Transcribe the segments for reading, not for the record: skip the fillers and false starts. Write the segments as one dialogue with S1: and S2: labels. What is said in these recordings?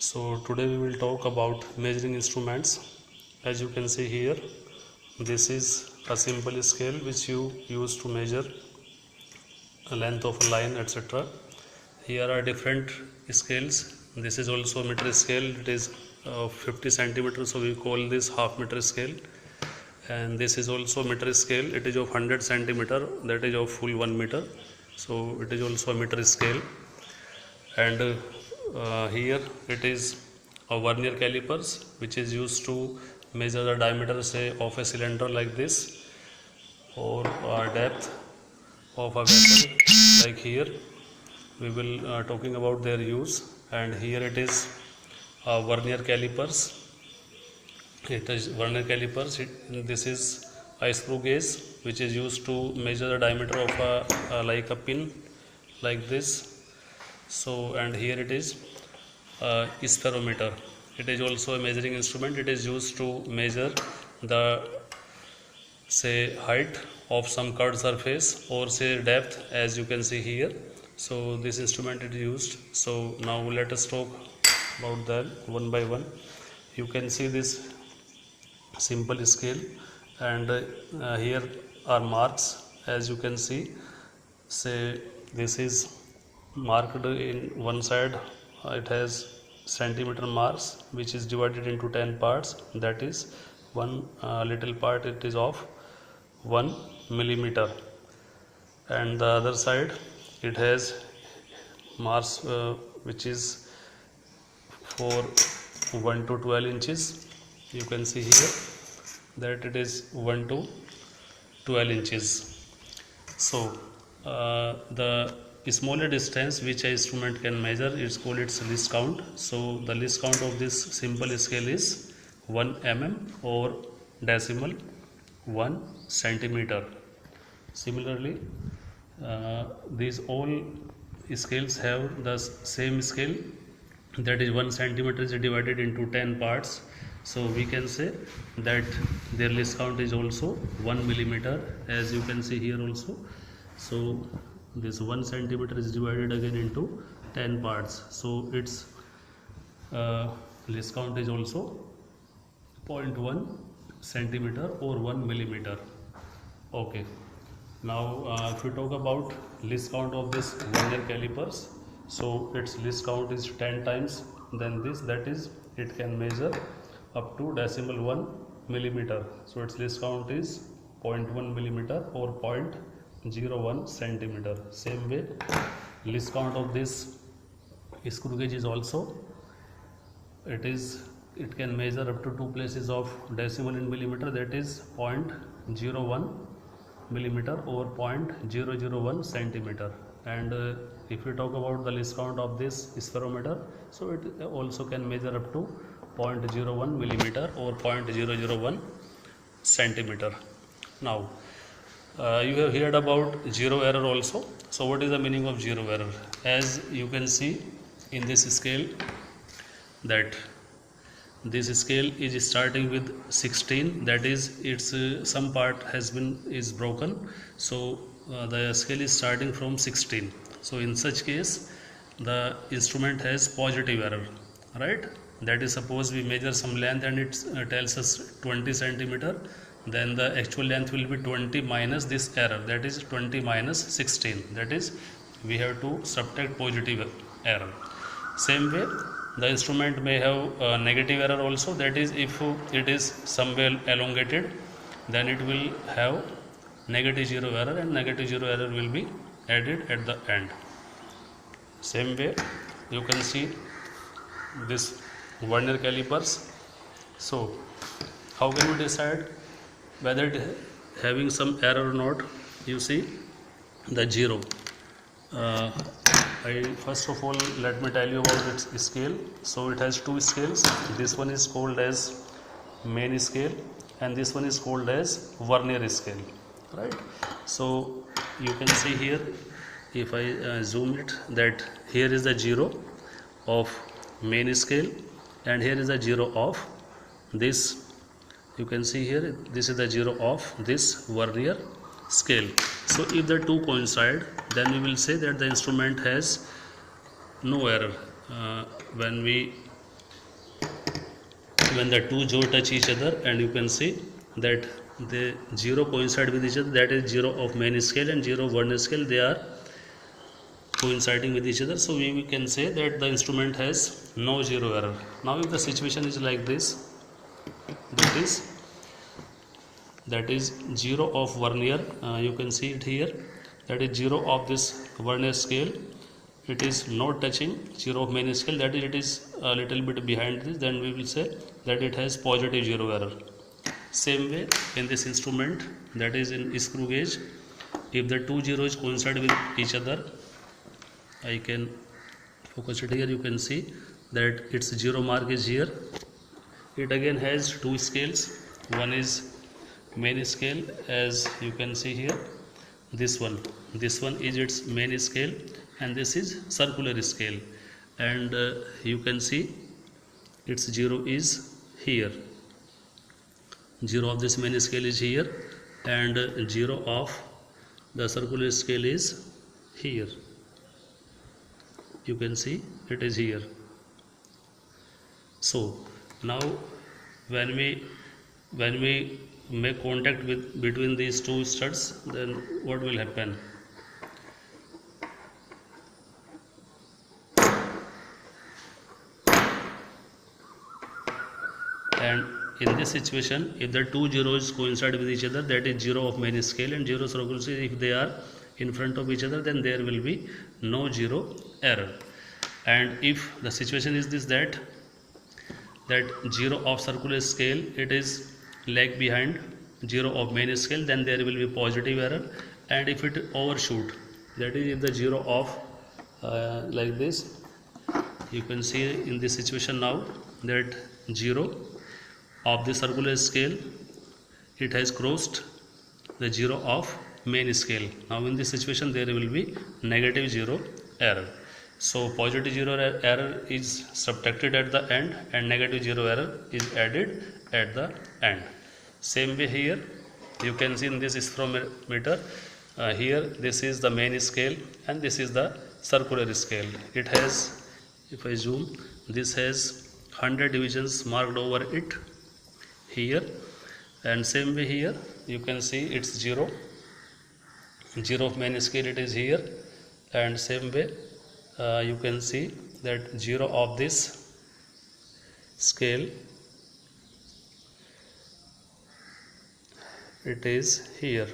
S1: So today we will talk about measuring instruments. As you can see here, this is a simple scale which you use to measure a length of a line, etc. Here are different scales. This is also a meter scale. It is 50 centimeters, so we call this half meter scale. And this is also meter scale. It is of 100 centimeter, that is of full 1 meter. So it is also a meter scale. And here it is a vernier calipers, which is used to measure the diameter, say, of a cylinder like this, or depth of a vessel like here. We will talking about their use. And here it is vernier calipers. It is vernier calipers. This is a screw gauge, which is used to measure the diameter of like a pin like this. So, and here it is spherometer. It is also a measuring instrument. It is used to measure the, say, height of some curved surface, or say depth, as you can see here. So this instrument is used. So now let us talk about them one by one. You can see this simple scale, and here are marks, as you can see. Say this is marked in one side. It has centimeter marks, which is divided into 10 parts. That is one little part, it is of 1 millimeter, and the other side it has marks which is for 1 to 12 inches. You can see here that it is 1 to 12 inches. So the smaller distance which an instrument can measure is called its least count. So the least count of this simple scale is 1 mm, or decimal 1 centimeter. Similarly, these all scales have the same scale, that is 1 centimeter is divided into 10 parts. So we can say that their least count is also 1 millimeter, as you can see here also. So this 1 centimeter is divided again into 10 parts. So its least count is also 0.1 centimeter or 1 millimeter. Okay. Now if we talk about least count of this vernier calipers, so its least count is 10 times than this, that is it can measure up to decimal 1 millimeter. So its least count is 0.1 millimeter or 0.01 centimeter. Same way, least count of this screw gauge is also, it can measure up to 2 places of decimal in millimeter, that is 0.01 millimeter or 0.001 centimeter. And if we talk about the least count of this spherometer, so it also can measure up to 0.01 millimeter or 0.001 centimeter. Now you have heard about zero error also. So what is the meaning of zero error? As you can see in this scale, that this scale is starting with 16, that is its some part is broken. So the scale is starting from 16. So in such case the instrument has positive error, right? That is, suppose we measure some length and it tells us 20 centimeter, then the actual length will be 20 minus this error, that is 20 minus 16, that is we have to subtract positive error. Same way, the instrument may have negative error also, that is if it is somewhere elongated, then it will have negative zero error, and negative zero error will be added at the end. Same way, you can see this vernier calipers. So how can we decide whether it having some error or not? You see the zero. First of all, let me tell you about its scale. So it has two scales. This one is called as main scale, and this one is called as vernier scale, right? So you can see here, if I zoom it, that here is the zero of main scale, and here is the zero of this. You can see here, this is the zero of this vernier scale. So if the two coincide, then we will say that the instrument has no error. When we when the two jaw touch each other, and you can see that the 0 coincide with each other, that is 0 of main scale and 0 of vernier scale, they are coinciding with each other. So we can say that the instrument has no zero error. Now if the situation is like this, that is 0 of vernier, you can see it here, that is 0 of this vernier scale, it is not touching 0 of main scale, that is it is a little bit behind this, then we will say that it has positive zero error. Same way in this instrument, that is in screw gauge, if the two zeros coincide with each other, I can focus it here, you can see that its zero mark is here. It again has two scales, one is main scale, as you can see here, this one is its main scale, and this is circular scale, and you can see its zero is here, zero of this main scale is here, and zero of the circular scale is here, you can see it is here. So now when we make contact with between these two studs, then what will happen? And in this situation, if the two zeros coincide with each other, that is 0 of main scale and 0 circular scale, if they are in front of each other, then there will be no zero error. And if the situation is this, that 0 of circular scale, it is lag behind 0 of main scale, then there will be positive error. And if it overshoot, that is if the 0 of like this, you can see in this situation now that 0 of the circular scale, it has crossed the 0 of main scale. Now in this situation there will be negative zero error. So positive zero error is subtracted at the end, and negative zero error is added at the end. Same way here, you can see in this spectrometer, here this is the main scale and this is the circular scale. It has, if I zoom, this has 100 divisions marked over it here, and same way here you can see it's 0 of main scale, it is here, and same way you can see that 0 of this scale, it is here.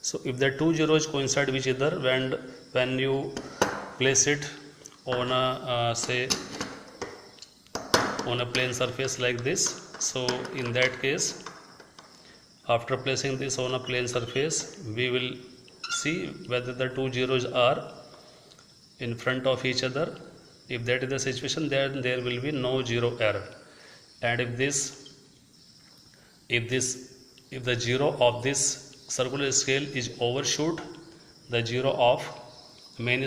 S1: So if the two zeros coincide with each other, when you place it on a say on a plane surface like this, so in that case, after placing this on a plane surface, we will see whether the two zeros are in front of each other. If that is the situation, then there will be no zero error. And if the zero of this circular scale is overshoot the zero of main